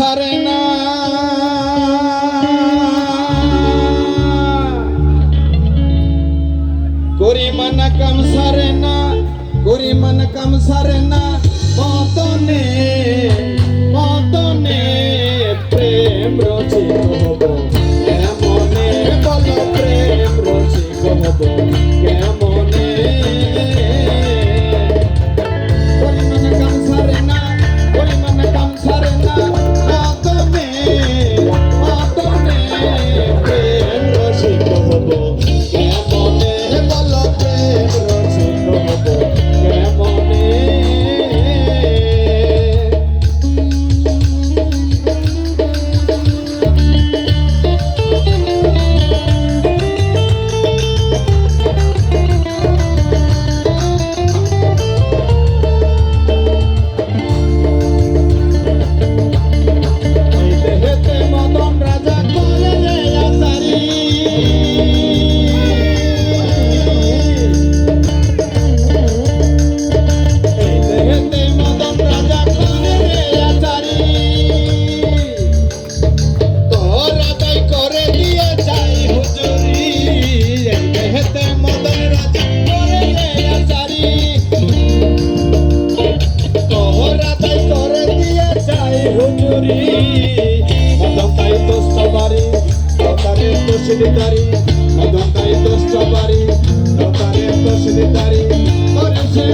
সারে না করিমানা কাম সারে না করিমানা কাম সারে না পতনে পতনে প্রেম রচিত হব কেমনে বল প্রেম রচিত হব কেমনে করিমানা কাম সারে না করিমানা কাম সারে না পতনে পতনে প্রেম রচিত হব কেমনে বল প্রেম রচিত হব কেমনে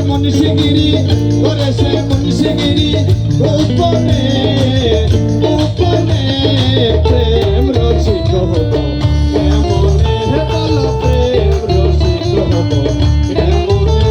মনীষগিরি করে সে মনীষগিরি গোপনে গোপনে প্রেম রচিত হব কেমনে বল প্রেম রচিত হব কেমনে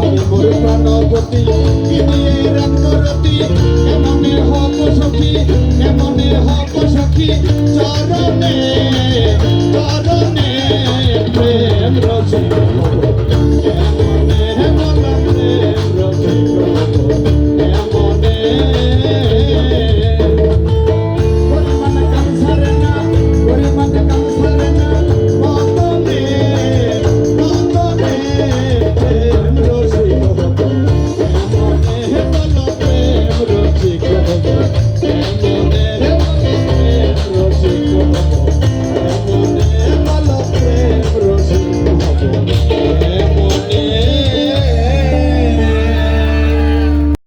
আমি মোর প্রাণপতি দিয়ে রামরতি এমনে হব সখী এমনে হব সখী চরণে চরণে প্রেম রচিত